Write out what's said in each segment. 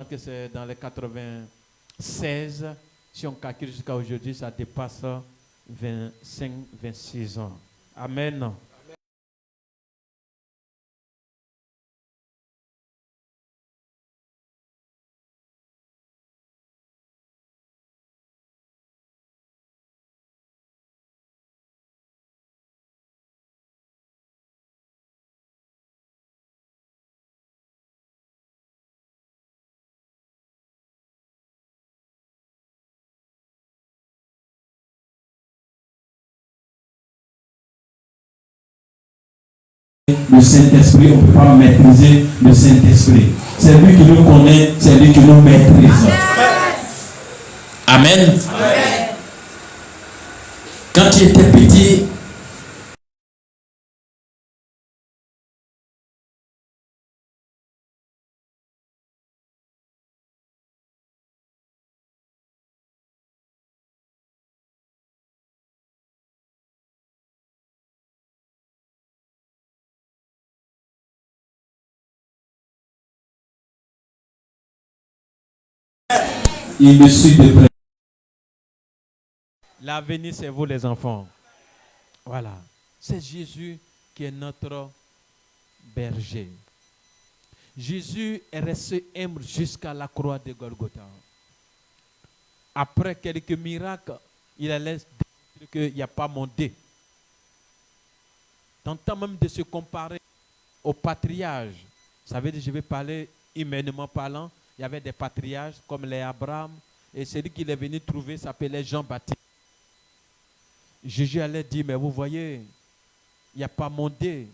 que c'est dans les 96. Si on calcule jusqu'à aujourd'hui, ça dépasse 25, 26 ans. Amen. Le Saint-Esprit, on ne peut pas maîtriser le Saint-Esprit. C'est lui qui nous connaît, c'est lui qui nous maîtrise. Amen. Amen. Quand tu étais petit, il me suit de près. L'avenir, c'est vous les enfants. Voilà. C'est Jésus qui est notre berger. Jésus est resté humble jusqu'à la croix de Golgotha. Après quelques miracles, il allait démontrer qu'il n'y a pas mondé. Tentant même de se comparer au patriarche. Vous savez, je vais parler humainement parlant. Il y avait des patriarches comme les Abraham. Et celui qu'il est venu trouver s'appelait Jean-Baptiste. Jésus allait dire, mais vous voyez, il n'y a pas mondé.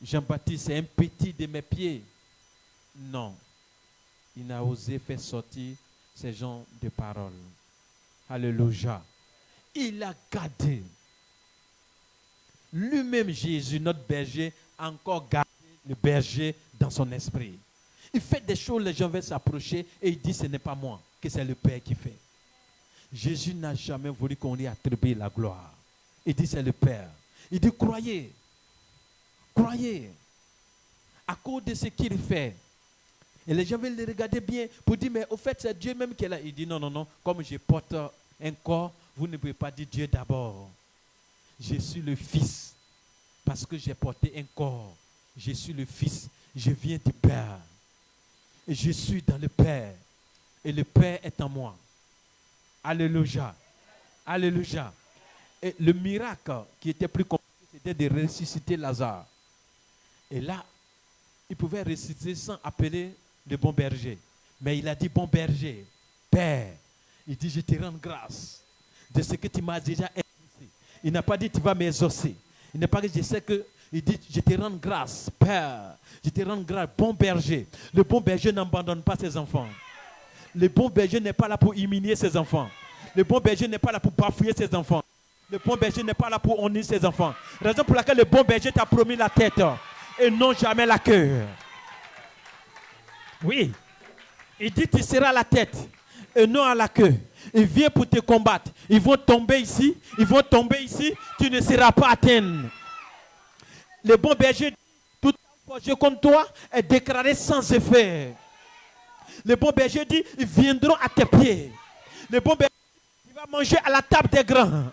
Jean-Baptiste, c'est un petit de mes pieds. Non. Il n'a osé faire sortir ces gens de parole. Alléluia. Il a gardé. Lui-même, Jésus, notre berger, a encore gardé le berger dans son esprit. Il fait des choses, les gens veulent s'approcher et il dit, ce n'est pas moi, que c'est le Père qui fait. Jésus n'a jamais voulu qu'on lui attribue la gloire. Il dit, c'est le Père. Il dit, croyez. Croyez. À cause de ce qu'il fait. Et les gens veulent le regarder bien pour dire, mais au fait, c'est Dieu même qui est là. Il dit, non, non, non, comme je porte un corps, vous ne pouvez pas dire Dieu d'abord. Je suis le Fils. Parce que j'ai porté un corps. Je suis le Fils. Je viens du Père. Et je suis dans le Père. Et le Père est en moi. Alléluia. Alléluia. Et le miracle qui était plus compliqué, c'était de ressusciter Lazare. Et là, il pouvait ressusciter sans appeler le bon berger. Mais il a dit, bon berger, Père, il dit, je te rends grâce de ce que tu m'as déjà exaucé. Il n'a pas dit, tu vas m'exaucer. Il n'a pas dit, je sais que, il dit, je te rends grâce, Père. Je te rends grâce, bon berger. Le bon berger n'abandonne pas ses enfants. Le bon berger n'est pas là pour humilier ses enfants. Le bon berger n'est pas là pour bafouiller ses enfants. Le bon berger n'est pas là pour honner ses enfants. Raison pour laquelle le bon berger t'a promis la tête et non jamais la queue. Oui. Il dit tu seras la tête et non à la queue. Il vient pour te combattre. Ils vont tomber ici. Ils vont tomber ici. Tu ne seras pas atteint. Le bon berger, tout projet contre toi est déclaré sans effet. Le bon berger dit, ils viendront à tes pieds. Le bon berger, il va manger à la table des grands.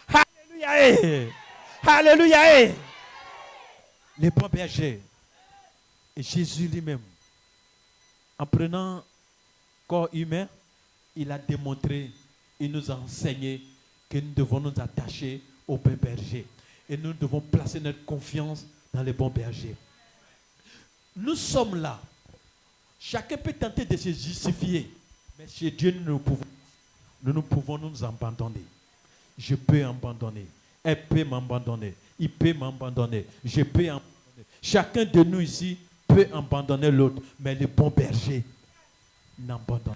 Alléluia. Alléluia. Le bon berger. Et Jésus lui-même, en prenant corps humain, il a démontré, il nous a enseigné que nous devons nous attacher au bon berger. Et nous devons placer notre confiance dans le bon berger. Nous sommes là. Chacun peut tenter de se justifier. Mais chez Dieu, nous pouvons nous abandonner. Je peux abandonner. Elle peut m'abandonner. Il peut m'abandonner. Je peux abandonner. Chacun de nous ici peut abandonner l'autre. Mais le bon berger n'abandonne.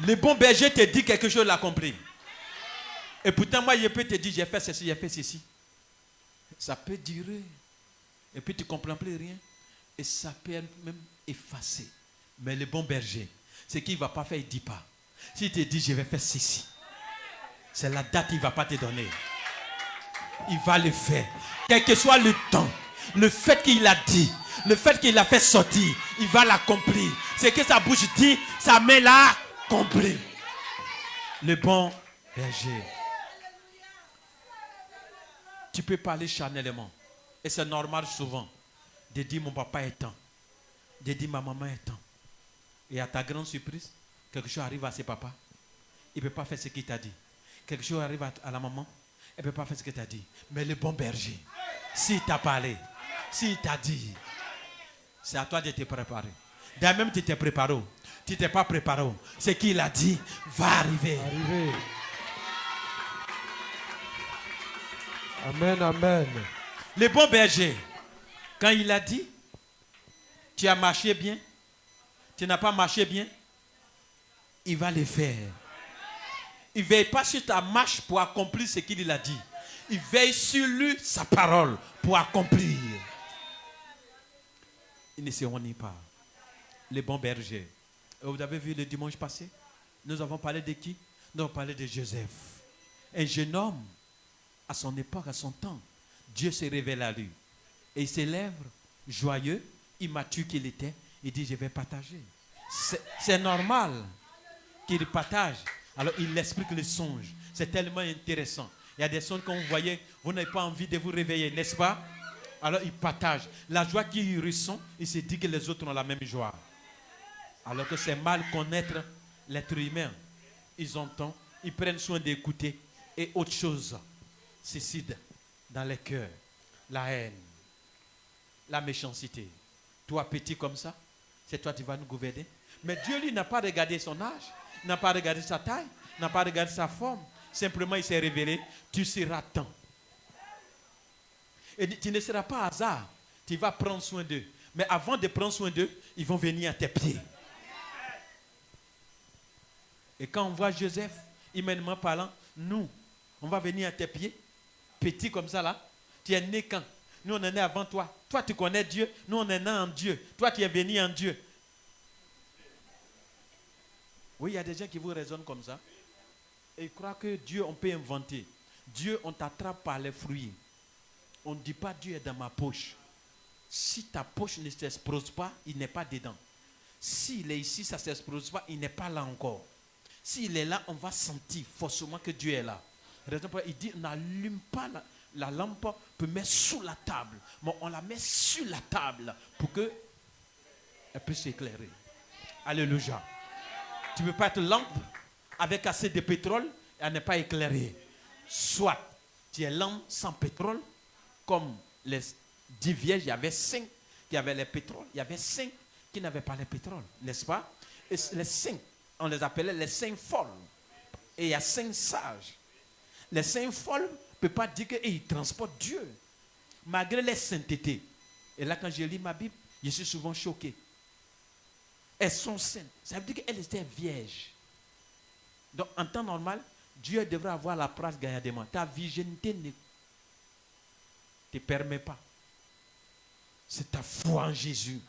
Le bon berger te dit quelque chose, l'a compris. Et pourtant, moi, je peux te dire, j'ai fait ceci, j'ai fait ceci. Ça peut durer. Et puis, tu ne comprends plus rien. Et ça peut même effacer. Mais le bon berger, ce qu'il ne va pas faire, il ne dit pas. S'il te dit, je vais faire ceci, c'est la date qu'il ne va pas te donner. il va le faire. Quel que soit le temps, le fait qu'il a dit, le fait qu'il a fait sortir, il va l'accomplir. C'est que sa bouche dit, sa main l'a accompli. Le bon berger. Tu peux parler charnellement. Et c'est normal souvent de dire mon papa est temps, de dire ma maman est temps. Et à ta grande surprise, quelque chose arrive à ses papas. Il ne peut pas faire ce qu'il t'a dit. Quelque chose arrive à la maman. Elle ne peut pas faire ce qu'il t'a dit. Mais le bon berger, s'il t'a parlé, s'il t'a dit, c'est à toi de te préparer. D'ailleurs même tu t'es préparé. Tu t'es pas préparé. Ce qu'il a dit va arriver. Amen, amen. Le bon berger, quand il a dit, tu as marché bien, tu n'as pas marché bien, il va le faire. Il ne veille pas sur ta marche pour accomplir ce qu'il a dit. Il veille sur lui, sa parole, pour accomplir. Il ne se renie pas. Les bons bergers. Et vous avez vu le dimanche passé, nous avons parlé de qui? Nous avons parlé de Joseph. Un jeune homme, à son époque, à son temps, Dieu se révèle à lui. Et il s'élève, joyeux, immature qu'il était, il dit, je vais partager. C'est normal qu'il partage. Alors il explique le songe. C'est tellement intéressant. Il y a des songes que vous voyez, vous n'avez pas envie de vous réveiller, n'est-ce pas? Alors il partage. La joie qu'il ressent, il se dit que les autres ont la même joie. Alors que c'est mal connaître l'être humain. Ils entendent, ils prennent soin d'écouter. Et autre chose suicide dans les cœurs. La haine, la méchanceté. Toi petit comme ça, c'est toi qui vas nous gouverner. Mais Dieu lui n'a pas regardé son âge, n'a pas regardé sa taille, n'a pas regardé sa forme. Simplement il s'est révélé, tu seras temps. Et tu ne seras pas hasard, tu vas prendre soin d'eux. Mais avant de prendre soin d'eux, ils vont venir à tes pieds. Et quand on voit Joseph, humainement parlant, nous, on va venir à tes pieds, petit comme ça là. Tu es né quand? Nous, on est né avant toi. Toi, tu connais Dieu. Nous, on est né en Dieu. Toi, tu es venu en Dieu. Oui, il y a des gens qui vous raisonnent comme ça. Et ils croient que Dieu, on peut inventer. Dieu, on t'attrape par les fruits. On ne dit pas Dieu est dans ma poche. Si ta poche ne s'explose pas, il n'est pas dedans. S'il est ici, ça ne s'explose pas, il n'est pas là encore. S'il est là, on va sentir forcément que Dieu est là. Il dit, n'allume pas la lampe pour mettre sous la table. Mais on la met sur la table pour qu'elle puisse s'éclairer. Alléluia. Tu ne peux pas être lampe avec assez de pétrole et elle n'est pas éclairée. Soit tu es lampe sans pétrole, comme les 10 vierges, il y avait 5 qui avaient le pétrole, il y avait 5 qui n'avaient pas le pétrole, n'est-ce pas? Et les 5, on les appelait les 5 folles. Et il y a 5 sages. Les 5 folles ne peuvent pas dire qu'ils transportent Dieu, malgré les saintetés. Et là, quand je lis ma Bible, je suis souvent choqué. Elles sont saintes. Ça veut dire qu'elles étaient vierges. Donc, en temps normal, Dieu devrait avoir la place gaillardement. Ta virginité ne te permet pas. C'est ta foi en Jésus.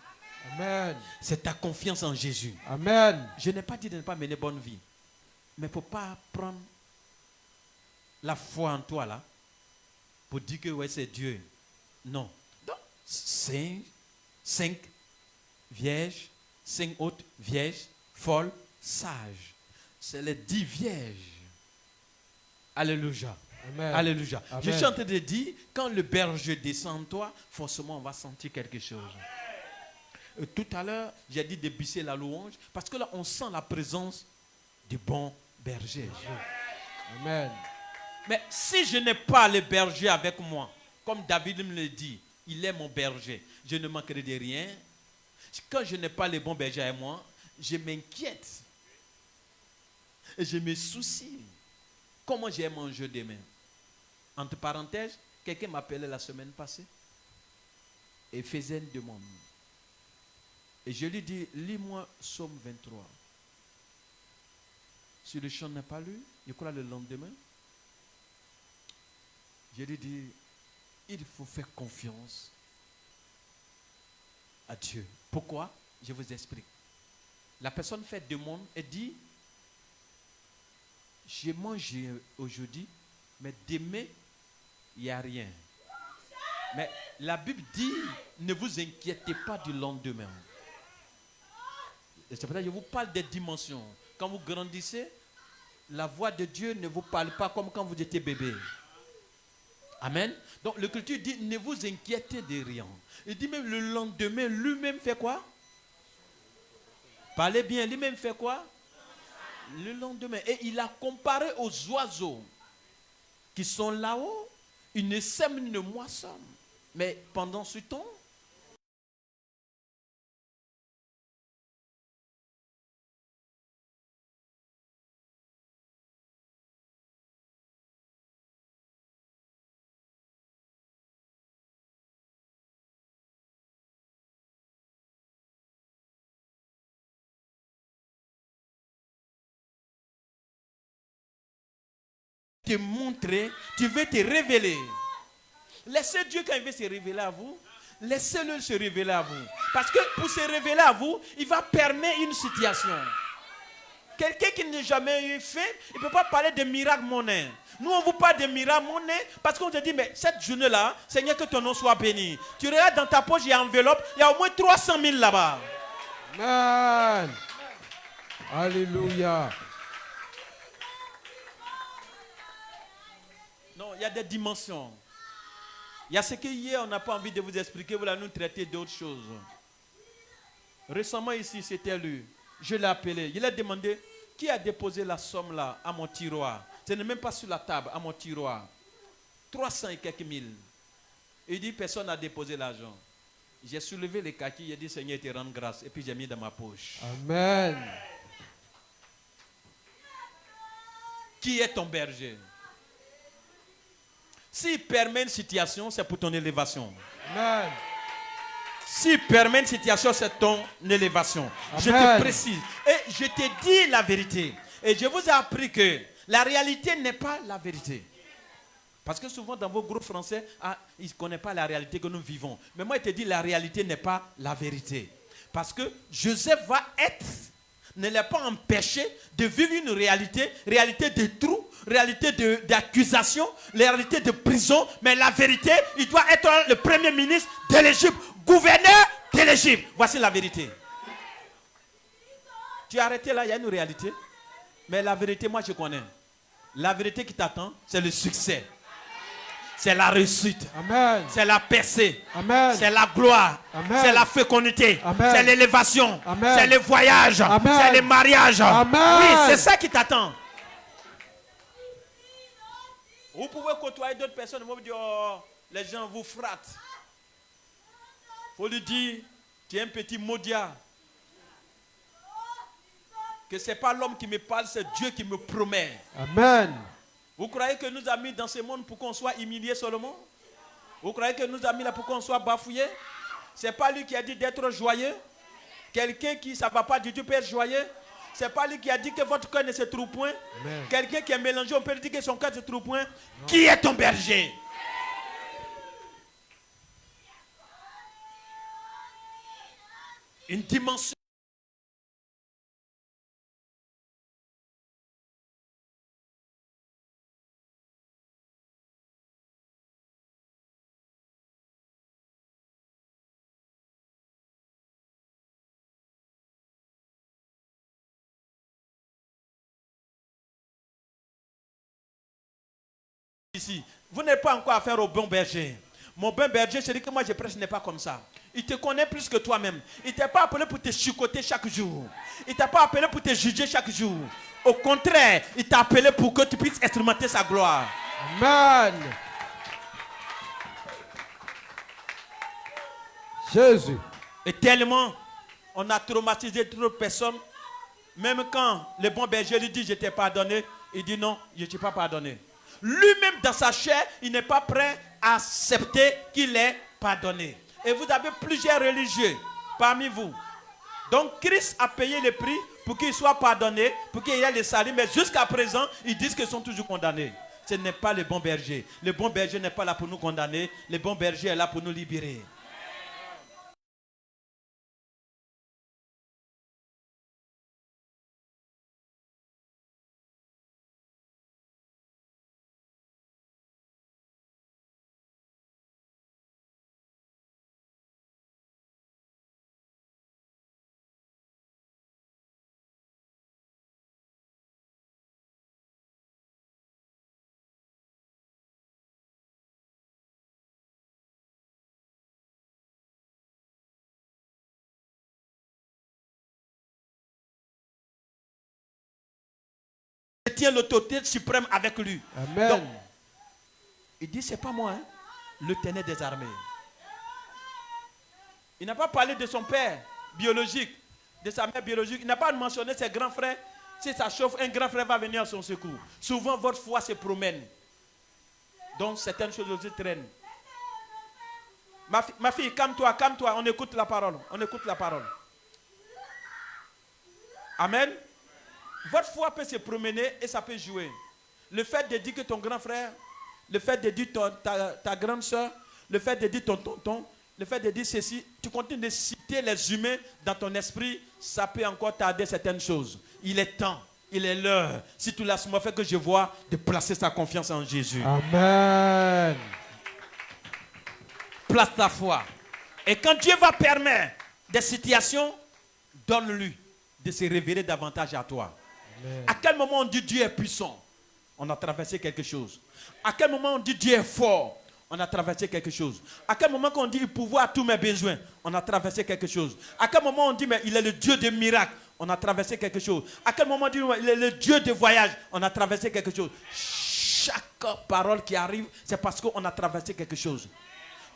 Amen. C'est ta confiance en Jésus. Amen. Je n'ai pas dit de ne pas mener bonne vie. Mais il ne faut pas prendre la foi en toi là pour dire que ouais, c'est Dieu. Non. Donc, 5 vierges, 5 autres vierges, folles, sages. C'est les 10 vierges. Alléluia. Amen. Alléluia. Amen. Je suis en train de dire, quand le berger descend en toi, forcément on va sentir quelque chose. Tout à l'heure, j'ai dit de baisser la louange, parce que là, on sent la présence du bon berger. Amen. Mais si je n'ai pas le berger avec moi, comme David me le dit, il est mon berger, je ne manquerai de rien. Quand je n'ai pas le bon berger avec moi, je m'inquiète. Et je me soucie. Comment j'ai mangé demain? Entre parenthèses, quelqu'un m'appelait la semaine passée et faisait une demande. Et je lui dis, lis-moi Psaume 23. Si le chant n'a pas lu, je crois le lendemain, je lui dis, il faut faire confiance à Dieu. Pourquoi? Je vous explique. La personne fait demande et dit, j'ai mangé aujourd'hui, mais demain, il n'y a rien. Mais la Bible dit, ne vous inquiétez pas du lendemain. Et c'est pour ça que je vous parle des dimensions. Quand vous grandissez, la voix de Dieu ne vous parle pas comme quand vous étiez bébé. Amen. Donc le culture dit, ne vous inquiétez de rien. Il dit même le lendemain, lui-même fait quoi? Parlez bien, lui-même fait quoi? Le lendemain. Et il a comparé aux oiseaux qui sont là-haut. Ils ne sèment ni ne moissonnent. Mais pendant ce temps, te montrer, tu veux te révéler. Laissez Dieu quand il veut se révéler à vous, laissez-le se révéler à vous. Parce que pour se révéler à vous, il va permettre une situation. Quelqu'un qui n'a jamais eu fait, il ne peut pas parler de miracle monnaie. Nous, on vous parle de miracle monnaie parce qu'on te dit, mais cette journée-là, Seigneur, que ton nom soit béni. Tu regardes dans ta poche, il y a une enveloppe, il y a au moins 300 000 là-bas. Amen. Alléluia. Non, il y a des dimensions. Il y a ce que hier, on n'a pas envie de vous expliquer, vous allez nous traiter d'autres choses. Récemment ici, c'était lui. Je l'ai appelé. Il a demandé qui a déposé la somme là à mon tiroir. Ce n'est même pas sur la table, à mon tiroir. 300 et quelques mille. Il dit, personne n'a déposé l'argent. J'ai soulevé les kakis, j'ai dit, Seigneur, te rende grâce. Et puis j'ai mis dans ma poche. Amen. Qui est ton berger? S'il permet une situation, c'est pour ton élévation. Amen. S'il permet une situation, c'est ton élévation. Amen. Je te précise. Et je te dis la vérité. Et je vous ai appris que la réalité n'est pas la vérité. Parce que souvent dans vos groupes français, ils ne connaissent pas la réalité que nous vivons. Mais moi, je te dis la réalité n'est pas la vérité. Parce que Joseph ne l'a pas empêché de vivre une réalité de trou, réalité d'accusation, réalité de prison. Mais la vérité, il doit être le premier ministre de l'Égypte, gouverneur de l'Égypte. Voici la vérité. Tu as arrêté là, il y a une réalité. Mais la vérité, moi je connais. La vérité qui t'attend, c'est le succès. C'est la réussite. Amen. C'est la percée. Amen. C'est la gloire. Amen. C'est la fécondité. Amen. C'est l'élévation. Amen. C'est le voyage. Amen. C'est le mariage. Amen. Oui, c'est ça qui t'attend. Vous pouvez côtoyer d'autres personnes. Vous dire, oh, les gens vous frattent. Il faut lui dire, tu es un petit maudiat. Que ce n'est pas l'homme qui me parle, c'est Dieu qui me promet. Amen. Vous croyez que nous a mis dans ce monde pour qu'on soit humilié seulement? Vous croyez que nous a mis là pour qu'on soit bafouillé? Ce n'est pas lui qui a dit d'être joyeux. Quelqu'un qui, ça ne va pas du tout peut être joyeux. Ce n'est pas lui qui a dit que votre cœur ne se trouve point. Quelqu'un qui est mélangé, on peut lui dire que son cœur ne se trouve point. Non. Qui est ton berger? Une dimension. Ici, vous n'avez pas encore affaire au bon berger. Mon bon berger, je dis que moi je prêche n'est pas comme ça. Il te connaît plus que toi-même. Il ne t'a pas appelé pour te chicoter chaque jour. Il ne t'a pas appelé pour te juger chaque jour. Au contraire, il t'a appelé pour que tu puisses instrumenter sa gloire. Amen. Jésus. Et tellement, on a traumatisé trop de personnes. Même quand le bon berger lui dit je t'ai pardonné, il dit non, je ne t'ai pas pardonné. Lui-même dans sa chair, il n'est pas prêt à accepter qu'il est pardonné. Et vous avez plusieurs religieux parmi vous. Donc Christ a payé le prix pour qu'il soit pardonné, pour qu'il y ait le salut. Mais jusqu'à présent, ils disent qu'ils sont toujours condamnés. Ce n'est pas le bon berger. Le bon berger n'est pas là pour nous condamner. Le bon berger est là pour nous libérer. détient l'autorité suprême avec lui. Amen. Donc, il dit, c'est pas moi, hein, l'Éternel des armées. Il n'a pas parlé de son père biologique, de sa mère biologique. Il n'a pas mentionné ses grands frères. Si ça chauffe, un grand frère va venir à son secours. Souvent, votre foi se promène. Donc, certaines choses aussi traînent. Ma fille, calme-toi, on écoute la parole. On écoute la parole. Amen. Votre foi peut se promener et ça peut jouer. Le fait de dire que ton grand frère, le fait de dire ta grande soeur, le fait de dire ton tonton, le fait de dire ceci, tu continues de citer les humains dans ton esprit, ça peut encore tarder certaines choses. Il est temps, il est l'heure, si tu laisses moi faire que je vois, de placer sa confiance en Jésus. Amen. Place ta foi. Et quand Dieu va permettre des situations, donne-lui de se révéler davantage à toi. Amen. À quel moment on dit Dieu est puissant? On a traversé quelque chose. À quel moment on dit Dieu est fort? On a traversé quelque chose. À quel moment on dit il pouvoir tous mes besoins? On a traversé quelque chose. À quel moment on dit mais il est le Dieu des miracles? On a traversé quelque chose. À quel moment on dit il est le Dieu des voyages? On a traversé quelque chose. Chaque parole qui arrive, c'est parce qu'on a traversé quelque chose.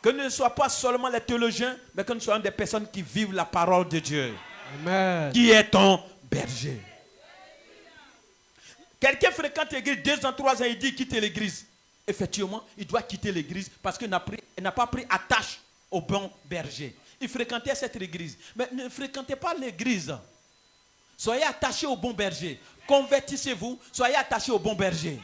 Que nous ne soyons pas seulement les théologiens, mais que nous soyons des personnes qui vivent la parole de Dieu. Amen. Qui est ton berger? Quelqu'un fréquente l'église 2 ans, 3 ans, il dit quitter l'église. Effectivement, il doit quitter l'église parce qu'il n'a pas pris attache au bon berger. Il fréquentait cette église. Mais ne fréquentez pas l'église. Soyez attachés au bon berger. Convertissez-vous, soyez attachés au bon berger.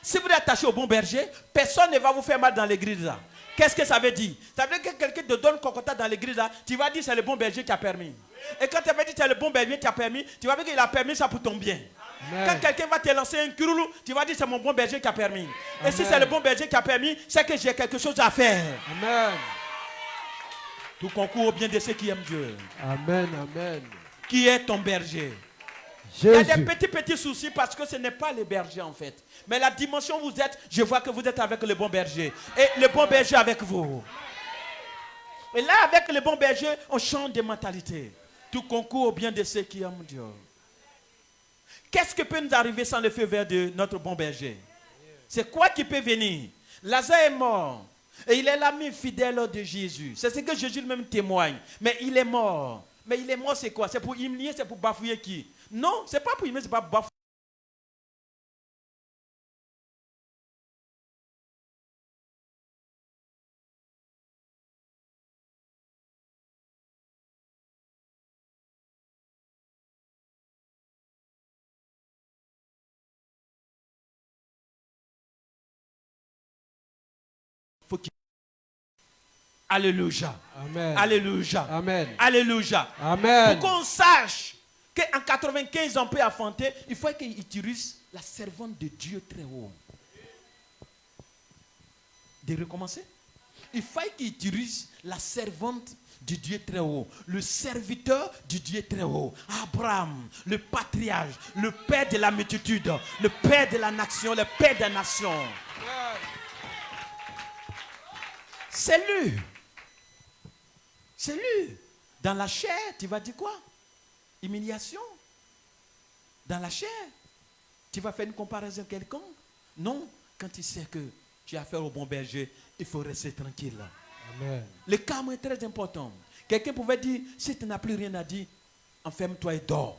Si vous êtes attaché au bon berger, personne ne va vous faire mal dans l'église là. Qu'est-ce que ça veut dire? Ça veut dire que quelqu'un te donne cocotat dans l'église là, tu vas dire c'est le bon berger qui a permis. Et quand tu vas dire c'est le bon berger qui a permis, tu vas dire qu'il a permis ça pour ton bien. Amen. Quand quelqu'un va te lancer un curoulou, tu vas dire c'est mon bon berger qui a permis. Et si Amen. c'est le bon berger qui a permis, c'est que j'ai quelque chose à faire. Amen. Tout concourt au bien de ceux qui aiment Dieu. Amen. Amen. Qui est ton berger? Il y a Jésus. des petits soucis parce que ce n'est pas le berger en fait. Mais la dimension où vous êtes, je vois que vous êtes avec le bon berger. Et le bon berger avec vous. Et là, avec le bon berger, on change de mentalité. Tout concourt au bien de ceux qui aiment Dieu. Qu'est-ce qui peut nous arriver sans le feu vert de notre bon berger? C'est quoi qui peut venir? Lazare est mort. Et il est l'ami fidèle de Jésus. C'est ce que Jésus lui-même témoigne. Mais il est mort. Mais il est mort, c'est quoi? C'est pour humilier, c'est pour bafouiller qui? Non, c'est pas pour humilier, c'est pas pour bafouiller. Faut qu'il... Alléluia. Amen. Alléluia. Amen. Alléluia. Amen. Pour qu'on sache qu'en 95 on peut affronter, il faut qu'il utilise la servante de Dieu très haut. De recommencer. Il faut qu'il utilise la servante du Dieu très haut, le serviteur du Dieu très haut, Abraham, le patriarche, le père de la multitude, le père de la nation, le père des nations. C'est lui. C'est lui. Dans la chair, tu vas dire quoi? Humiliation. Dans la chair, tu vas faire une comparaison quelconque? Non. Quand tu sais que tu as affaire au bon berger, il faut rester tranquille. Amen. Le calme est très important. Quelqu'un pouvait dire, si tu n'as plus rien à dire, enferme-toi et dors.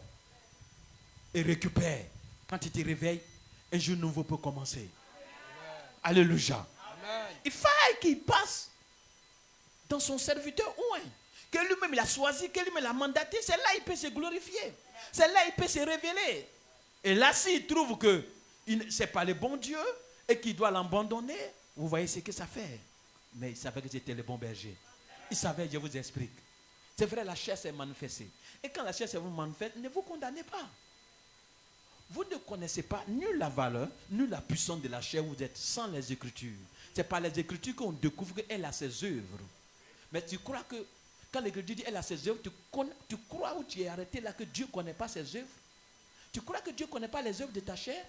Et récupère. Quand tu te réveilles, un jour nouveau peut commencer. Alléluia. Il faut qu'il passe dans son serviteur ouin, que lui-même il a choisi, que lui-même il a mandaté. C'est là qu'il peut se glorifier. C'est là qu'il peut se révéler. Et là, s'il trouve que ce n'est pas le bon Dieu et qu'il doit l'abandonner, vous voyez ce que ça fait. Mais il savait que c'était le bon berger. Il savait, je vous explique. C'est vrai, la chair s'est manifestée. Et quand la chair s'est manifestée, ne vous condamnez pas. Vous ne connaissez pas ni la valeur, ni la puissance de la chair où vous êtes sans les Écritures. C'est par les Écritures qu'on découvre qu'elle a ses œuvres. Mais tu crois que, quand l'Écriture dit qu'elle a ses œuvres, tu crois où tu es arrêté là que Dieu ne connaît pas ses œuvres? Tu crois que Dieu ne connaît pas les œuvres de ta chair?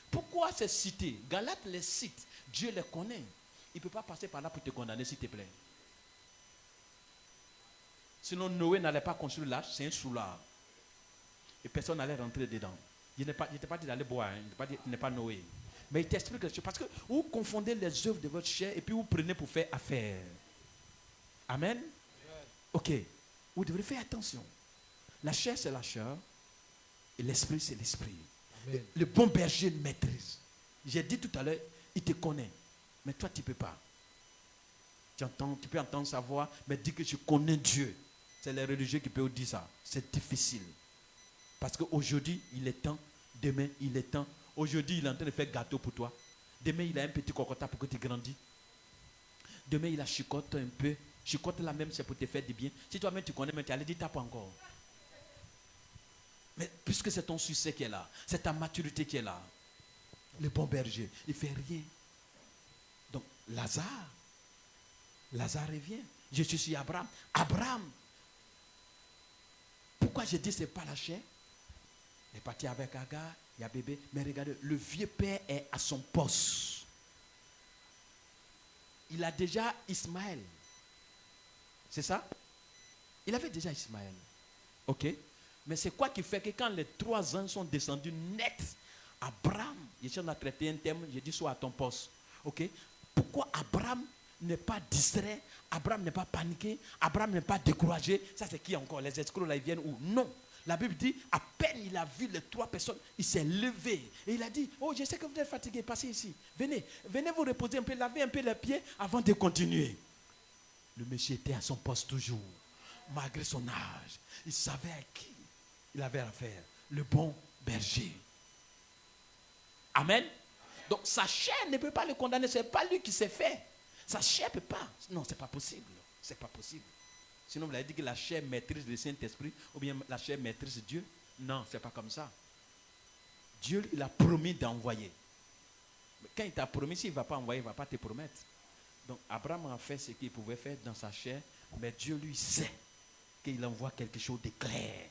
Pourquoi c'est cité? Galates les cite, Dieu les connaît. Il ne peut pas passer par là pour te condamner, s'il te plaît. Sinon, Noé n'allait pas construire l'arche, c'est un soulard. Et personne n'allait rentrer dedans. Il n'est pas dit d'aller boire, hein. Il n'est pas Noé. Mais il t'explique quelque chose. Parce que vous confondez les œuvres de votre chair et puis vous prenez pour faire affaire. Amen. Ok. Vous devrez faire attention. La chair, c'est la chair. Et l'esprit, c'est l'esprit. Amen. Le bon berger maîtrise. J'ai dit tout à l'heure, il te connaît. Mais toi, tu ne peux pas. Tu peux entendre sa voix, mais dis que tu connais Dieu. C'est les religieux qui peuvent dire ça. C'est difficile. Parce qu'aujourd'hui, il est temps. Demain, il est temps. Aujourd'hui, il est en train de faire gâteau pour toi. Demain, il a un petit cocotat pour que tu grandis. Demain, il a chicote un peu. Chicote là même, c'est pour te faire du bien. Si toi-même tu connais, mais tu allais dire, tape encore. Mais puisque c'est ton succès qui est là, c'est ta maturité qui est là. Le bon berger, il ne fait rien. Donc, Lazare revient. Je suis sur Abraham. Abraham, pourquoi je dis que ce n'est pas la chair? Il est parti avec Agar, il y a bébé. Mais regardez, le vieux père est à son poste. Il a déjà Ismaël. C'est ça? Il avait déjà Ismaël. Ok? Mais c'est quoi qui fait que quand les 3 ans sont descendus net, Abraham, on a traité un thème, j'ai dit sois à ton poste. Ok? Pourquoi Abraham n'est pas distrait? Abraham n'est pas paniqué? Abraham n'est pas découragé? Ça c'est qui encore? Les escrocs là, ils viennent où? Non. La Bible dit, à peine il a vu les 3 personnes, il s'est levé. Et il a dit, oh je sais que vous êtes fatigué, passez ici. Venez vous reposer un peu, lavez un peu les pieds avant de continuer. Le monsieur était à son poste toujours. Malgré son âge, il savait à qui il avait affaire. Le bon berger. Amen. Donc sa chair ne peut pas le condamner. Ce n'est pas lui qui s'est fait. Sa chair ne peut pas. Non, ce n'est pas possible. C'est pas possible. Sinon, vous avez dit que la chair maîtrise le Saint-Esprit ou bien la chair maîtrise Dieu. Non, ce n'est pas comme ça. Dieu, il a promis d'envoyer. Mais quand il t'a promis, s'il ne va pas envoyer, il ne va pas te promettre. Donc, Abraham a fait ce qu'il pouvait faire dans sa chair, mais Dieu lui sait qu'il envoie quelque chose de clair,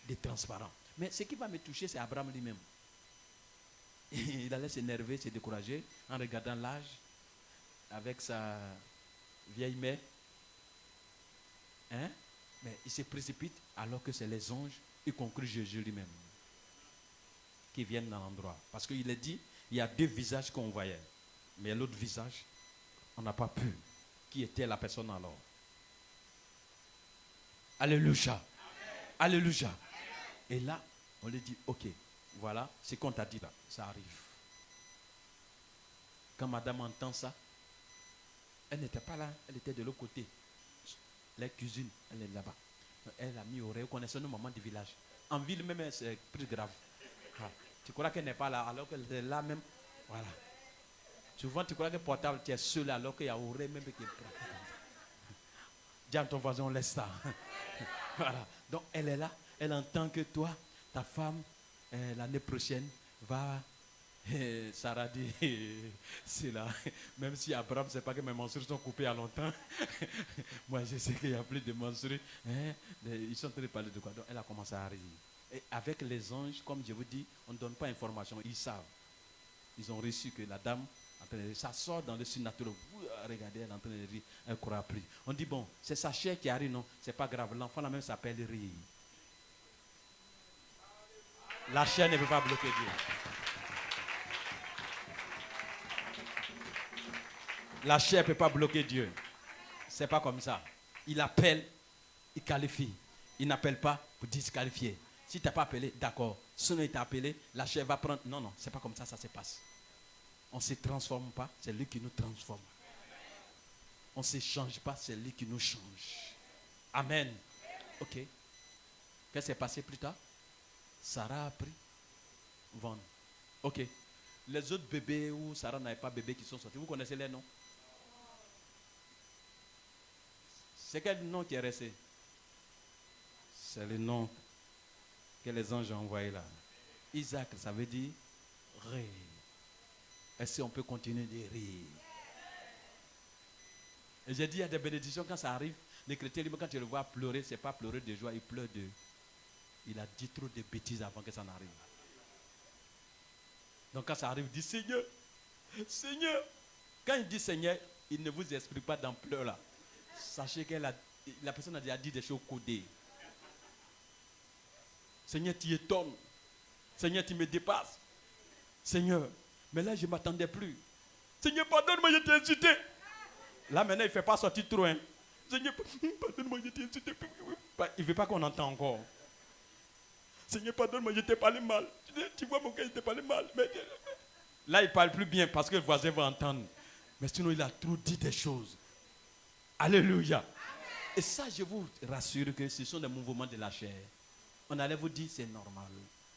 de transparent. Mais ce qui va me toucher, c'est Abraham lui-même. Il allait s'énerver, se décourager en regardant l'âge avec sa vieille mère. Hein? Mais il se précipite alors que c'est les anges, y compris Jésus lui-même, qui viennent dans l'endroit. Parce qu'il est dit, il y a 2 visages qu'on voyait. Mais l'autre visage, on n'a pas pu. Qui était la personne alors? Alléluia. Alléluia. Et là, on lui dit, ok, voilà, ce qu'on t'a dit là, ça arrive. Quand madame entend ça, elle n'était pas là, elle était de l'autre côté. La cuisine, elle est là-bas. Elle a mis oreille, vous connaissez nos mamans du village. En ville même, c'est plus grave. Ah, tu crois qu'elle n'est pas là, alors qu'elle est là même. Voilà. Souvent, tu crois que portable, tu es seul, alors qu'il y a oreille même qui est prête. Dis à ton voisin, on laisse ça. Voilà. Donc, elle est là. Elle entend que toi, ta femme, l'année prochaine, va... Sarah dit, c'est là. Même si Abraham ne sait pas que mes menstrues sont coupées à longtemps. Moi, je sais qu'il n'y a plus de menstrues. Hein? Ils sont en train de parler de quoi? Donc, elle a commencé à rire. Et avec les anges, comme je vous dis, on ne donne pas d'informations. Ils savent. Ils ont reçu que la dame, ça sort dans le surnaturel. Regardez, elle est en train de rire. Elle ne croit plus. On dit, bon, c'est sa chair qui arrive, non? C'est pas grave. L'enfant là même s'appelle rire. La chair ne peut pas bloquer Dieu. La chair ne peut pas bloquer Dieu. C'est pas comme ça. Il appelle, il qualifie. Il n'appelle pas pour disqualifier. Si tu n'as pas appelé, d'accord. Sinon il t'a appelé, la chair va prendre. Non, non, c'est pas comme ça, ça se passe. On ne se transforme pas, c'est lui qui nous transforme. On ne se change pas, c'est lui qui nous change. Amen. Ok. Qu'est-ce qui s'est passé plus tard? Sarah a pris vendre. Ok. Les autres bébés où Sarah n'avait pas bébé qui sont sortis, vous connaissez les noms? C'est quel nom qui est resté? C'est le nom que les anges ont envoyé là. Isaac, ça veut dire rire. Est-ce qu'on peut continuer de rire? Et j'ai dit, il y a des bénédictions quand ça arrive. Les chrétiens, quand tu le vois pleurer, ce n'est pas pleurer de joie, il pleure de... Il a dit trop de bêtises avant que ça n'arrive. Donc quand ça arrive, il dit Seigneur, Seigneur. Quand il dit Seigneur, il ne vous explique pas dans pleurs là. Sachez que la personne a déjà dit des choses codées. Seigneur, tu étonnes. Seigneur, tu me dépasses. Seigneur, mais là, je ne m'attendais plus. Seigneur, pardonne-moi, je t'ai insulté. Là, maintenant, il ne fait pas sortir trop. Hein. Seigneur, pardonne-moi, je t'ai insulté. Il ne veut pas qu'on entende encore. Seigneur, pardonne-moi, je t'ai parlé mal. Tu vois mon cœur, je t'ai parlé mal. Mais... Là, il ne parle plus bien parce que le voisin va entendre. Mais sinon, il a trop dit des choses. Alléluia. Et ça, je vous rassure que ce sont des mouvements de la chair. On allait vous dire, c'est normal.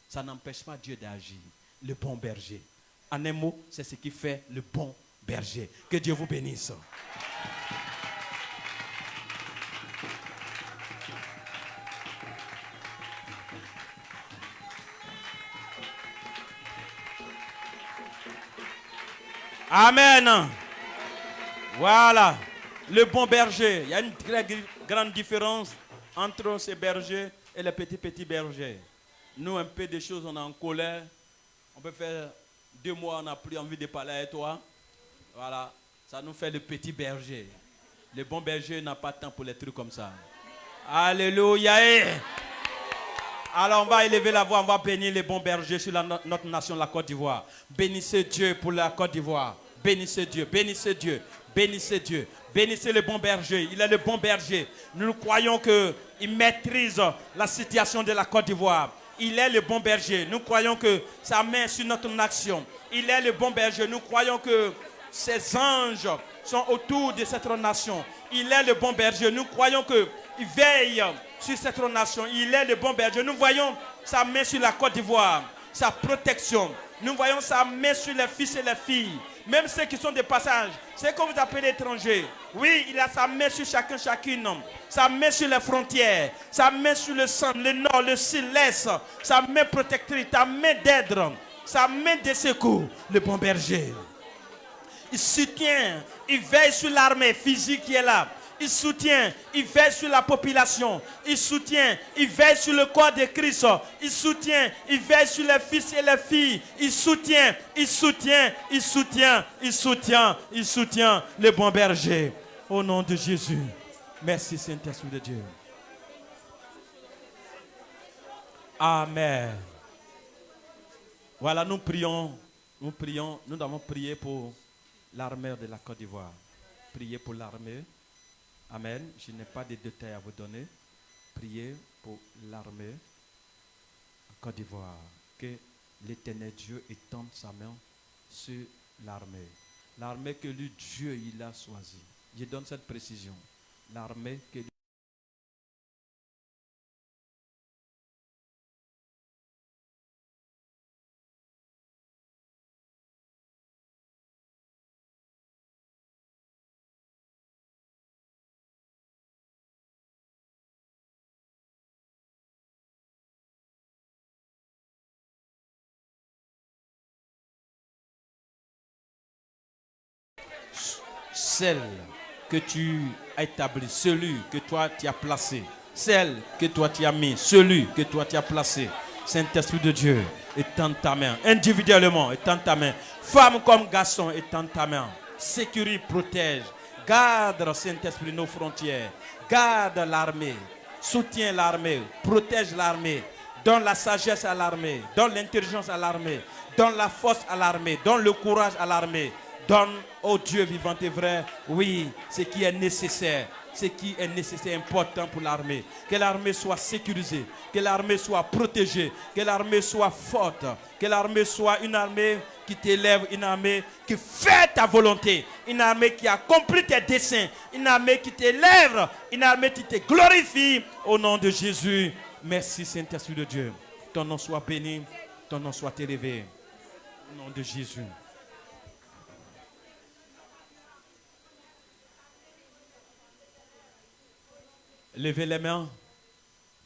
Ça n'empêche pas Dieu d'agir. Le bon berger. En un mot, c'est ce qui fait le bon berger. Que Dieu vous bénisse. Amen. Voilà. Le bon berger. Il y a une très grande différence entre ces bergers et les petits bergers. Nous, un peu de choses, on est en colère. On peut faire 2 mois, on n'a plus envie de parler avec toi. Voilà. Ça nous fait le petit berger. Le bon berger n'a pas de temps pour les trucs comme ça. Alléluia. Alors on va élever la voix, on va bénir les bons bergers sur notre nation, la Côte d'Ivoire. Bénissez Dieu pour la Côte d'Ivoire. Bénissez Dieu, bénissez Dieu, bénissez Dieu. Bénissez le bon berger, il est le bon berger. Nous croyons qu'il maîtrise la situation de la Côte d'Ivoire. Il est le bon berger. Nous croyons que sa main sur notre nation. Il est le bon berger. Nous croyons que ses anges sont autour de cette nation. Il est le bon berger. Nous croyons qu'il veille sur cette nation. Il est le bon berger. Nous voyons sa main sur la Côte d'Ivoire, sa protection. Nous voyons sa main sur les fils et les filles. Même ceux qui sont de passage, ceux que vous appelez étrangers. Oui, il a sa main sur chacun, chacune. Sa main sur les frontières. Sa main sur le centre, le nord, le sud, l'est. Sa main protectrice, sa main d'aide. Sa main de secours. Le bon berger. Il soutient, il veille sur l'armée physique qui est là. Il soutient, il veille sur la population. Il soutient, il veille sur le corps de Christ. Il soutient, il veille sur les fils et les filles. Il soutient, il soutient, il soutient, il soutient, il soutient le bon berger. Au nom de Jésus. Merci Saint-Esprit de Dieu. Amen. Voilà, nous prions, nous avons prié pour l'armée de la Côte d'Ivoire. Priez pour l'armée. Amen. Je n'ai pas de détails à vous donner. Priez pour l'armée en Côte d'Ivoire. Que l'Éternel Dieu étende sa main sur l'armée. L'armée que lui, Dieu, il a choisie. Je donne cette précision. L'armée que lui, celle que tu as établie, celui que toi tu as placé, celle que toi tu as mis, celui que toi tu as placé. Saint-Esprit de Dieu, étends ta main. Individuellement, étends ta main. Femme comme garçon, étends ta main. Sécurise, protège. Garde, Saint-Esprit, nos frontières. Garde l'armée. Soutiens l'armée. Protège l'armée. Donne la sagesse à l'armée. Donne l'intelligence à l'armée. Donne la force à l'armée. Donne le courage à l'armée. Donne, oh Dieu vivant et vrai, oui, ce qui est nécessaire. Ce qui est nécessaire, important pour l'armée. Que l'armée soit sécurisée, que l'armée soit protégée, que l'armée soit forte, que l'armée soit une armée qui t'élève, une armée qui fait ta volonté, une armée qui accomplit tes desseins, une armée qui t'élève, une armée qui te glorifie. Au nom de Jésus, merci Saint-Esprit de Dieu. Ton nom soit béni, ton nom soit élevé. Au nom de Jésus. Levez les mains.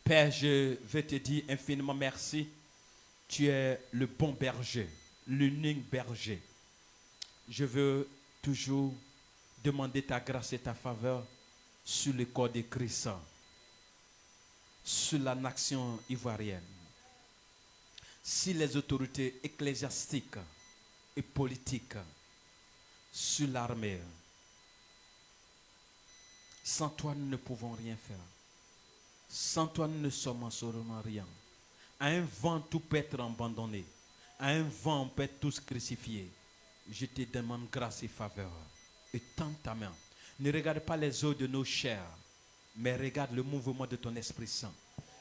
Père, je veux te dire infiniment merci. Tu es le bon berger, l'unique berger. Je veux toujours demander ta grâce et ta faveur sur le corps de Christ, sur la nation ivoirienne, sur les autorités ecclésiastiques et politiques, sur l'armée. Sans toi, nous ne pouvons rien faire. Sans toi, nous ne sommes absolument rien. À un vent, tout peut être abandonné. À un vent, on peut être tous crucifiés. Je te demande grâce et faveur. Et tends ta main. Ne regarde pas les os de nos chairs, mais regarde le mouvement de ton Esprit Saint.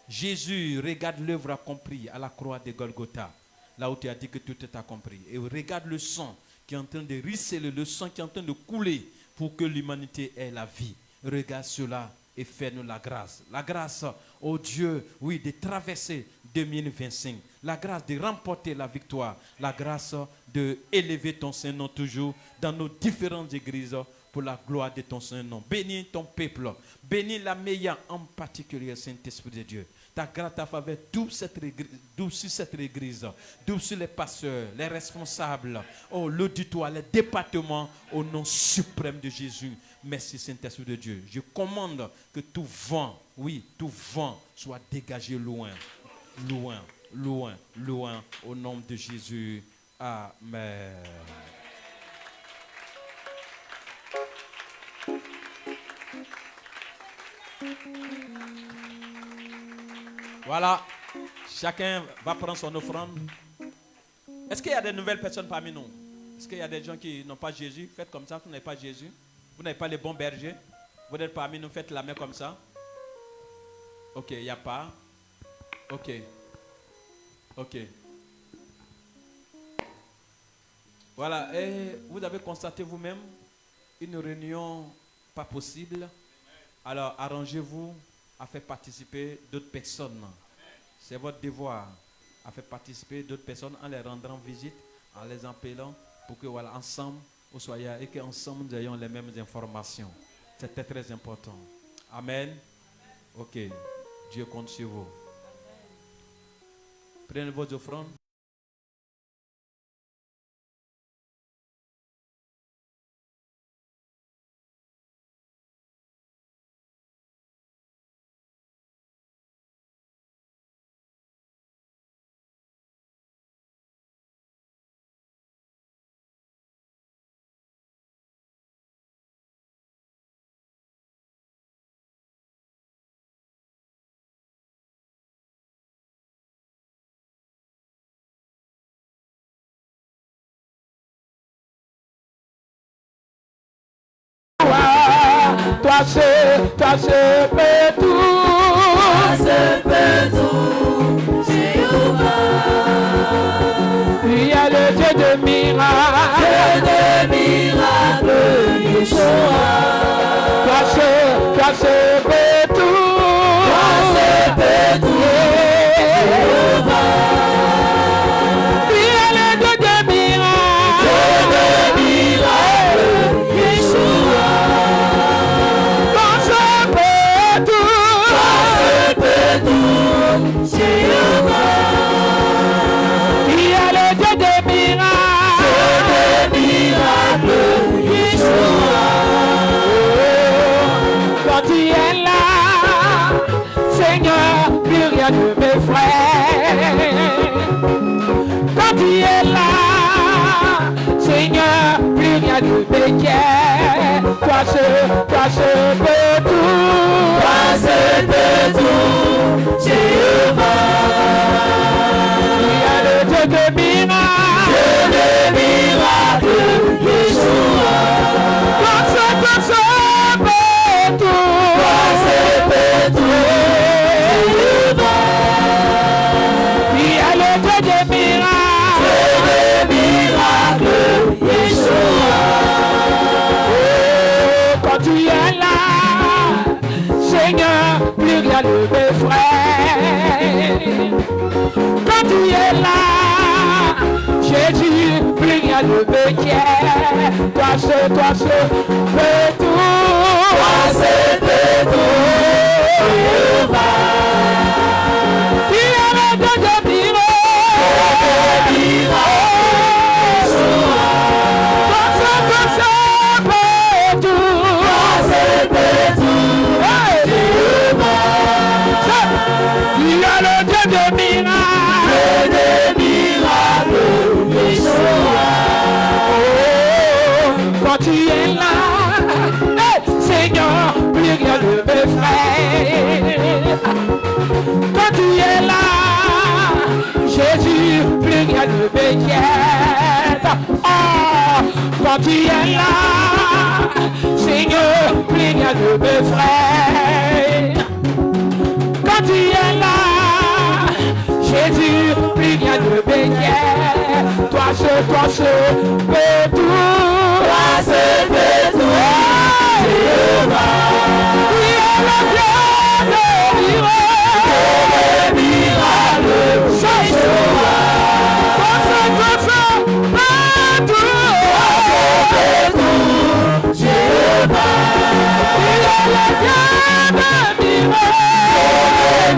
Jésus, regarde l'œuvre accomplie à la croix de Golgotha, là où tu as dit que tout est accompli. Et regarde le sang qui est en train de ruisseler, le sang qui est en train de couler pour que l'humanité ait la vie. Regarde cela et fais-nous la grâce. La grâce, oh Dieu, oui, de traverser 2025. La grâce de remporter la victoire. La grâce de élever ton Saint-Nom toujours dans nos différentes églises pour la gloire de ton Saint-Nom. Bénis ton peuple. Bénis la meilleure, en particulier, Saint-Esprit de Dieu. Ta grâce, ta faveur, d'où sur cette église, d'où sur les pasteurs, les responsables, oh, l'auditoire, les départements, au nom suprême de Jésus. Merci Saint-Esprit de Dieu. Je commande que tout vent, oui, tout vent soit dégagé loin, loin, loin, loin, au nom de Jésus. Amen. Voilà, chacun va prendre son offrande. Est-ce qu'il y a des nouvelles personnes parmi nous? Est-ce qu'il y a des gens qui n'ont pas Jésus? Faites comme ça, vous n'avez pas Jésus. Vous n'avez pas les bons bergers. Vous êtes parmi nous, faites la main comme ça. Ok, il n'y a pas. Ok. Ok. Voilà, et vous avez constaté vous-même une réunion pas possible. Alors arrangez-vous à faire participer d'autres personnes. C'est votre devoir à faire participer d'autres personnes en les rendant visite, en les appelant pour que voilà, ensemble, vous soyez et qu'ensemble nous ayons les mêmes informations. C'était très important. Amen. Ok. Dieu compte sur vous. Prenez vos offrandes. Toi seul peux tout. Toi seul peux tout, Jéhovah. Il y a le Dieu de miracles. Dieu de miracles, Yeshua. Toi seul peux tout. Toi seul peux tout, Jéhovah. Il y a le Dieu de miracles. Dieu de miracles, Yeshua. Il y a le Dieu des miracles, Yeshua. Quand tu es là, Seigneur, plus rien ne m'effraie. Quand tu es là, Seigneur, plus rien ne m'inquiète. Toi seul peux tout. Toi seul peux tout, Jéhovah. Il y a le Dieu de miracles. Dieu de miracles, Yeshua. Toi seul peux tout. Toi seul peux tout, Jéhovah. Il y a le Dieu de miracles. Dieu de miracles, Yeshua. Quand tu es là, Seigneur, plus rien ne m'effraie. Quand tu es là, Jésus, plus rien ne m'inquiète. Toi seul peux tout. Toi seul peux tout, Jéhovah. Tu es le Dieu de miracles. Toi seul peux tout. Toi seul peux tout, Jéhovah. Il y a le Dieu de miracles. Dieu de miracles, Yeshua. Oh, quand tu es là, de Béquette. Oh, quand tu es là, Seigneur, plus rien ne me fraye. Quand tu es là, Jésus, plus rien ne m'inquiète. Toi seul peux tout. Toi seul peux tout. Jéhovah. Tu es le Dieu des miracles. Jéhovah. Toi seul peux tout. Toi seul peux tout. Jéhovah. Tu es le Dieu des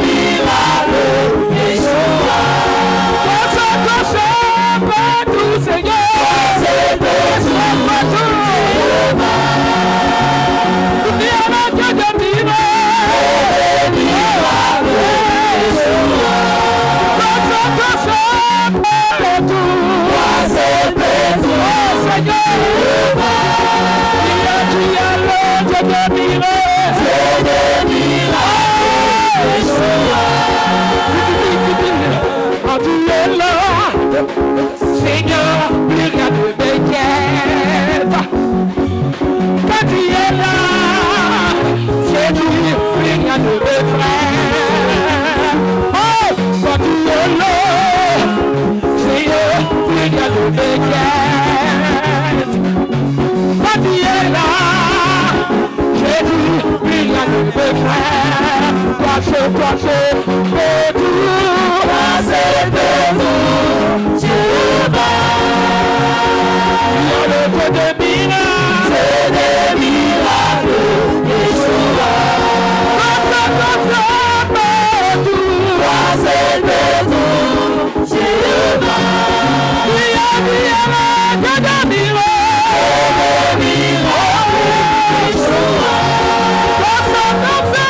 miracles. Yeshua. Toi seul peux tout, Seigneur. Toi seul peux tout. Jéhovah. Tu es le Dieu des miracles. Yeshua. Toi seul peux tout. Toi seul peux tout, Seigneur. Jéhovah. Tu es le Dieu des miracles. Yeshua. Quand tu es là, Seigneur, plus rien ne m'inquiète. Quand tu es là, Jésus, plus rien ne m'effraie. Oh, quand tu es là, Seigneur, plus rien ne m'inquiète. Quand tu es là, Jésus, plus rien ne m'effraie. Toi seul peux tout. Toi seul peux tout. Jéhovah. Tu es le Dieu des miracles. Dieu des miracles. Yeshua. Toi seul peux tout. Toi seul peux tout. Jéhovah. Tu es le Dieu des miracles. Yeshua. Toi seul peux tout.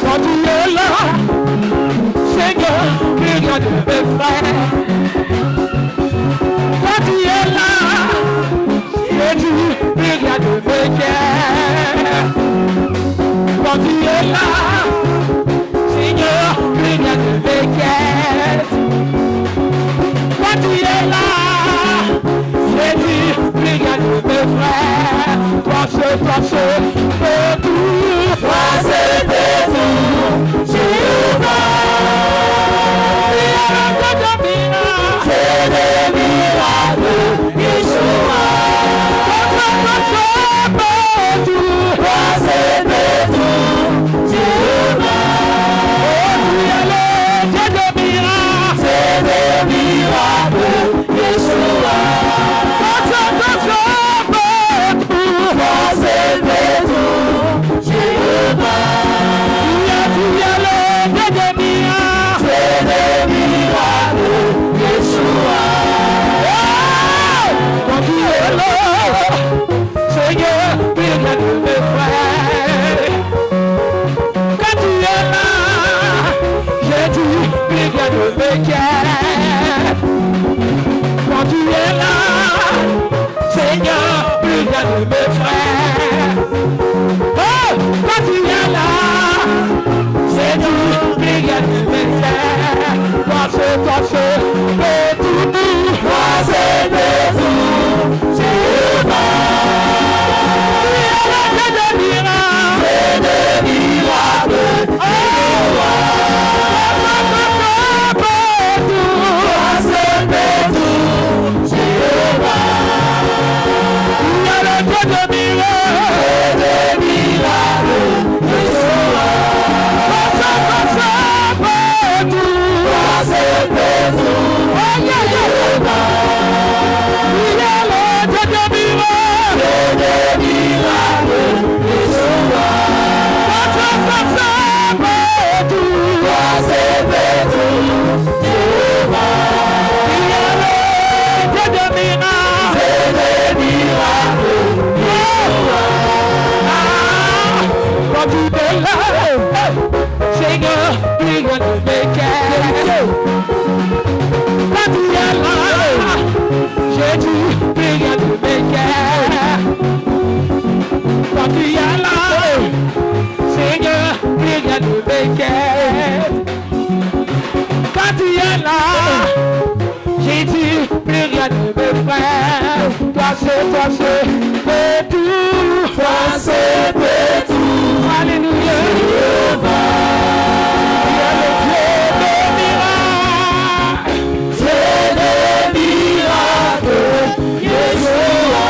Quand tu es là, Seigneur, plus rien ne m'effraie. Quand tu es là, Jésus, plus rien ne m'inquiète. Quand tu es là, Seigneur, plus rien ne m'inquiète. Quand tu es là, Jésus, plus rien ne m'effraie. Toi seul peux tout. Toi seul peux tout. Jéhovah. Tu es le Dieu des miracles. Dieu des miracles. Yeshua. Toi seul peux tout. Toi seul peux tout. Jéhovah. Oh, tu es le Dieu des miracles. Dieu des miracles. Yeshua. Toi seul peux tout. Toi seul peux tout. Jéhovah. Tu es le Dieu des miracles. Dieu des miracles. Yeshua. Quand tu es là, Seigneur, plus rien ne m'effraie. Quand tu es là, Jésus, plus rien ne m'inquiète. Quand tu es là, Seigneur, plus rien ne m'effraie. Oh, quand tu es là, Jésus, plus rien ne m'inquiète. Toi seul peux tout. Toi seul peux tout. Jéhovah. Tu es le Dieu des miracles. Dieu des miracles. Jéhovah. Toi seul peux tout. Jéhovah. Tu es le Dieu des miracles. sais-tu, plus rien ne m'inquiète. Quand tu es là, Seigneur, plus rien ne m'inquiète. Quand tu es là, Jésus, plus rien ne m'effraie. Toi c'est tout. Toi c'est tout. Alléluia. Tu es le Dieu des miracles. Dieu des miracles. Yeshua.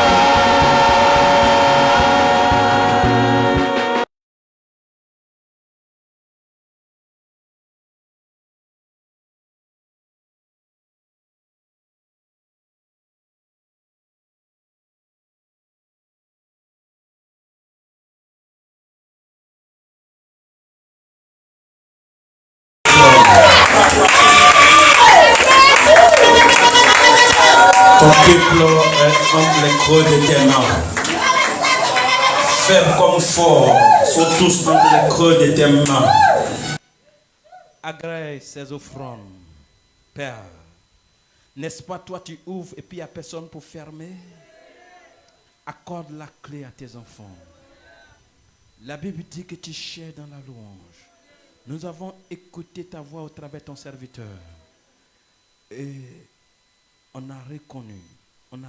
Ton peuple est entre les creux de tes mains. Faible comme fort, sont tous entre les creux de tes mains. Agrée ces offrandes, Père. N'est-ce pas toi tu ouvres et puis il n'y a personne pour fermer? Accorde la clé à tes enfants. La Bible dit que tu chais dans la louange. Nous avons écouté ta voix au travers de ton serviteur. Et on a reconnu, on a...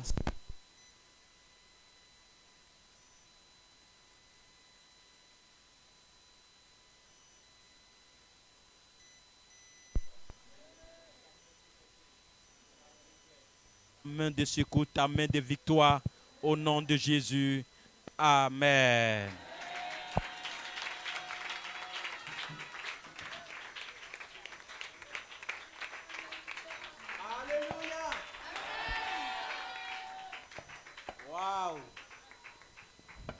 main de secours, ta main de victoire, au nom de Jésus. Amen. Alléluia. Waouh.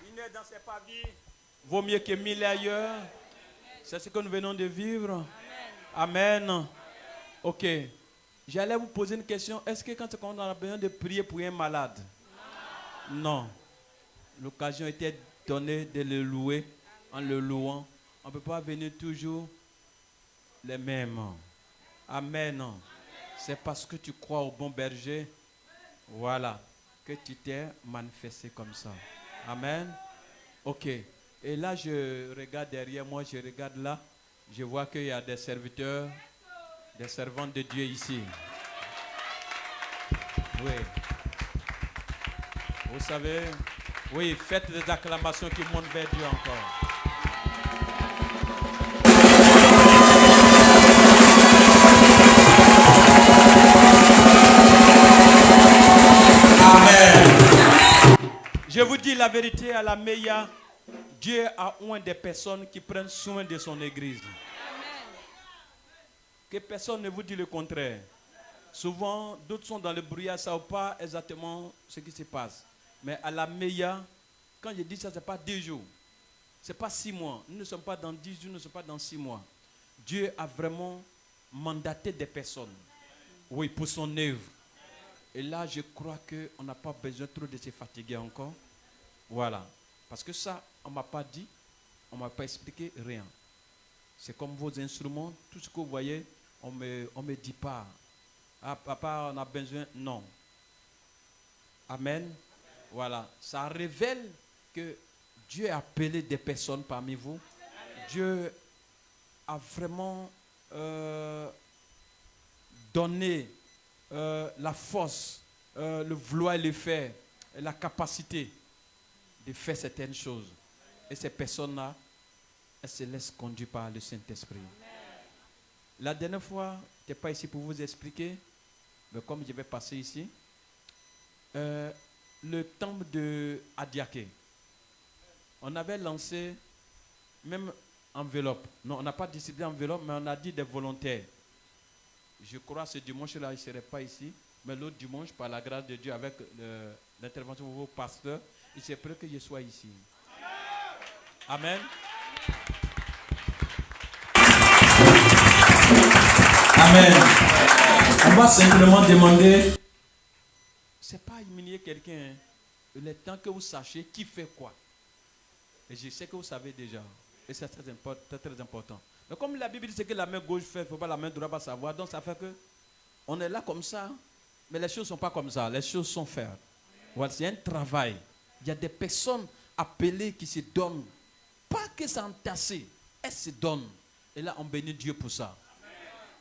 Il est dans ses pavis. Vaut mieux que 1000 ailleurs. C'est ce que nous venons de vivre. Amen. Amen. Ok. J'allais vous poser une question. Est-ce que quand on a besoin de prier pour un malade? Non. L'occasion était donnée de le louer en le louant. On ne peut pas venir toujours les mêmes. Amen. C'est parce que tu crois au bon berger, voilà, que tu t'es manifesté comme ça. Amen. Ok. Et là, je regarde derrière moi, je regarde là. Je vois qu'il y a des serviteurs, des servantes de Dieu ici. Oui. Vous savez, oui, faites des acclamations qui montent vers Dieu encore. Amen. Je vous dis la vérité, à la Meia, Dieu a oint des personnes qui prennent soin de son église. Que personne ne vous dit le contraire. Souvent, d'autres sont dans le brouillard, ne savent pas exactement ce qui se passe. Mais à la Meia, quand je dis ça, ce n'est pas 2 jours. Ce n'est pas 6 mois. Nous ne sommes pas dans 10 jours, nous ne sommes pas dans 6 mois. Dieu a vraiment mandaté des personnes. Oui, pour son œuvre. Et là, je crois qu'on n'a pas besoin trop de se fatiguer encore. Voilà. Parce que ça, on ne m'a pas dit, on ne m'a pas expliqué rien. C'est comme vos instruments, tout ce que vous voyez, on me dit pas. Ah, papa, on a besoin. Non. Amen. Voilà. Ça révèle que Dieu a appelé des personnes parmi vous. Dieu a vraiment donné la force, le vouloir et le faire, et la capacité de faire certaines choses. Et ces personnes-là, elles se laissent conduire par le Saint-Esprit. La dernière fois, je n'étais pas ici pour vous expliquer, mais comme je vais passer ici, le temple de Adiaké, on avait lancé même enveloppe. Non, on n'a pas distribué enveloppe, mais on a dit des volontaires. Je crois que ce dimanche-là, il ne serait pas ici, mais l'autre dimanche, par la grâce de Dieu, avec l'intervention de vos pasteurs, il s'est prêt que je sois ici. Amen. Amen. On va simplement demander. C'est pas humilier quelqu'un. Hein. Il est temps que vous sachiez qui fait quoi. Et je sais que vous savez déjà. Et c'est très important. Mais comme la Bible dit que la main gauche fait, il ne faut pas la main droite pas savoir. Donc ça fait que on est là comme ça. Mais les choses ne sont pas comme ça. Les choses sont faites. Voilà, c'est un travail. Il y a des personnes appelées qui se donnent. Pas que c'est entassé. Elles se donnent. Et là, on bénit Dieu pour ça.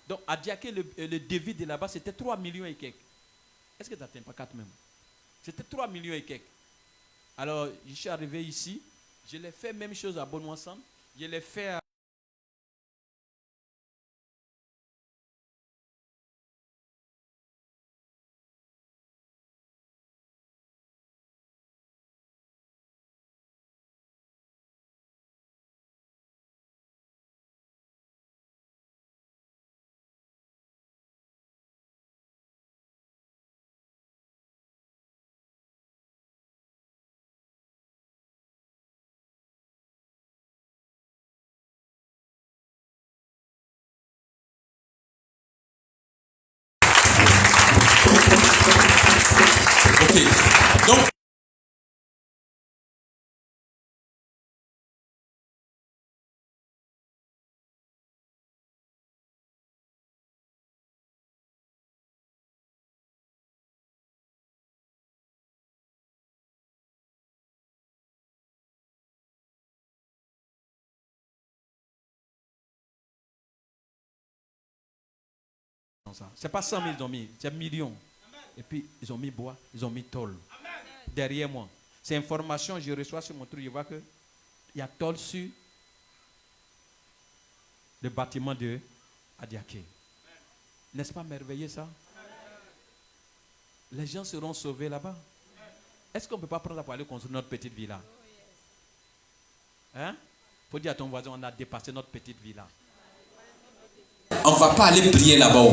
Donc, à Diaké, le devis de là-bas, c'était 3 millions et quelques. Est-ce que tu n'atteins pas 4 même? C'était 3 millions et quelques. Alors, je suis arrivé ici. Je l'ai fait même chose à Benoît-Centre. Je l'ai fait à... Ok. Donc, C'est pas 100 000 ils ont mis, c'est millions. Et puis, ils ont mis bois, ils ont mis tôle. Derrière moi. Ces informations, je reçois sur mon truc, je vois qu'il y a tôle sur le bâtiment de Adiaké. N'est-ce pas merveilleux ça? Les gens seront sauvés là-bas. Est-ce qu'on ne peut pas prendre pour aller construire notre petite villa? Hein? Il faut dire à ton voisin, on a dépassé notre petite villa. on ne va pas aller prier là-bas.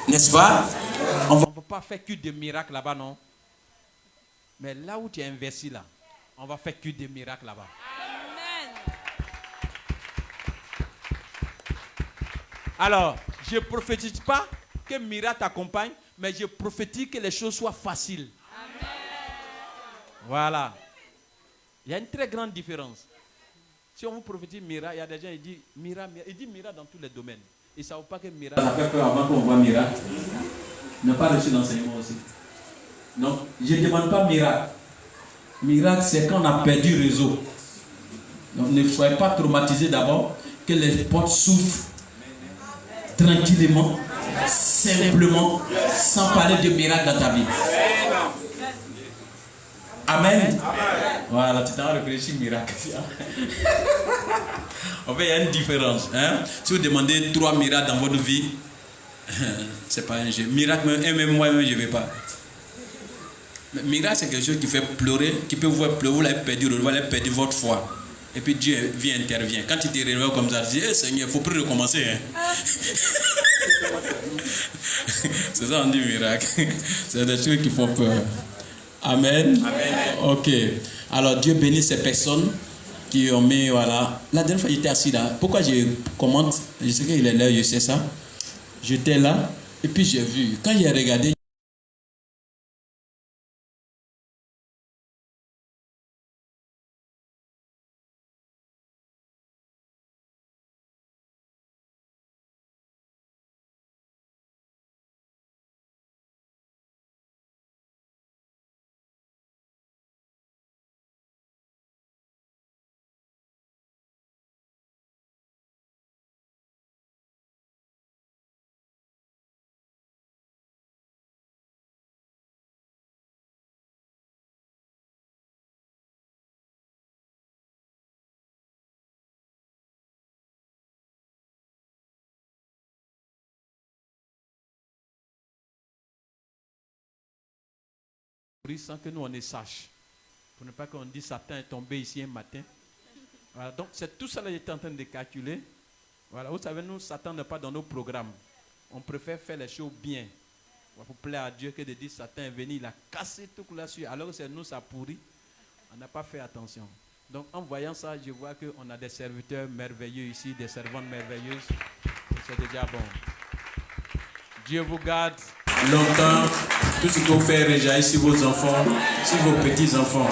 N'est-ce pas? On ne va pas faire que des miracles là-bas, non? Mais là où tu es investi là, on va faire que des miracles là-bas. Amen. Alors, je ne prophétise pas que miracle t'accompagne, mais je prophétise que les choses soient faciles. Amen. Voilà. Il y a une très grande différence. Si on vous prophétise miracle, il y a des gens qui disent miracle, il dit miracle dans tous les domaines. Ils ne savent pas que miracle. On a fait peur avant qu'on voit miracle. On n'a pas reçu l'enseignement aussi. Donc, je ne demande pas miracle. Miracle, c'est quand on a perdu le réseau. Donc, ne soyez pas traumatisés d'abord, que les portes s'ouvrent tranquillement, simplement, sans parler de miracle dans ta vie. Amen. Voilà, tu t'en réfléchi miracle. En fait, il y a une différence. Hein? Si vous demandez 3 miracles dans votre vie, c'est pas un jeu. Miracle, même moi-même, je ne vais pas. Mais miracle, c'est quelque chose qui fait pleurer, qui peut vous faire pleurer, vous l'avez perdu, vous avez perdu votre foi. Et puis Dieu vient, intervient. Quand tu te réveilles comme ça, tu dis, hey, Seigneur, il faut plus recommencer. Hein? C'est ça, on dit miracle. C'est des trucs qui font peur. Amen. Amen. Ok. Alors Dieu bénit ces personnes qui ont mis, voilà. La dernière fois, j'étais assis là. Pourquoi je commente? Je sais qu'il est là, je sais ça. J'étais là, et puis j'ai vu. Quand j'ai regardé, sans que nous on ne sache. Pour ne pas qu'on dise Satan est tombé ici un matin. Voilà, donc c'est tout ça que j'étais en train de calculer. Voilà, vous savez, nous, Satan n'est pas dans nos programmes. On préfère faire les choses bien. Pour plaire à Dieu que de dire Satan est venu, il a cassé tout là-dessus. Alors que c'est nous, ça pourrit. On n'a pas fait attention. Donc en voyant ça, je vois qu'on a des serviteurs merveilleux ici, des servantes merveilleuses. C'est déjà bon. Dieu vous garde longtemps, tout ce que vous faites réjaillir sur vos enfants, sur vos petits-enfants.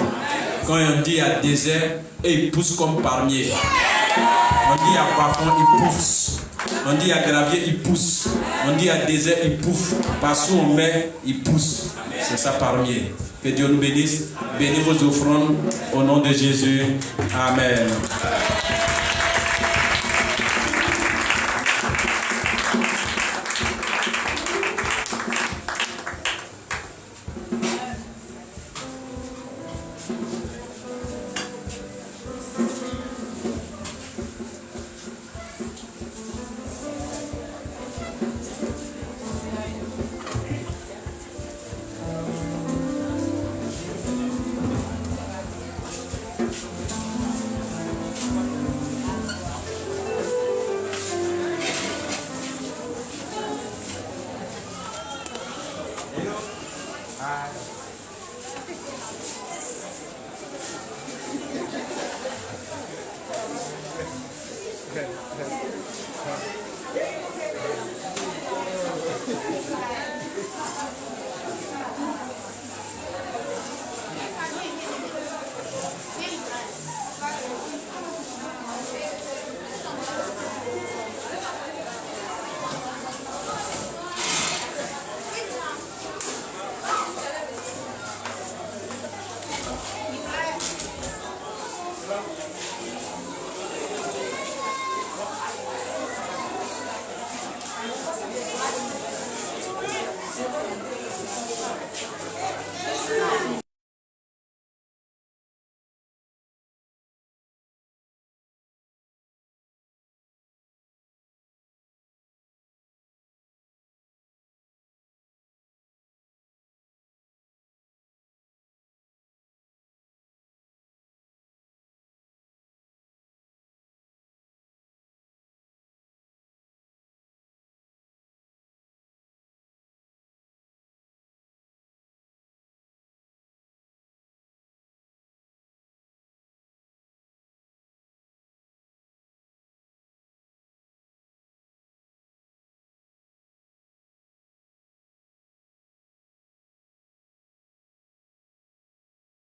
Quand on dit à désert, et ils poussent comme palmiers. On dit à parfum, ils poussent. On dit à gravier, il pousse. On dit à désert, il pouffe. Partout on met, il pousse. C'est ça parmi. Que Dieu nous bénisse. Bénis vos offrandes au nom de Jésus. Amen.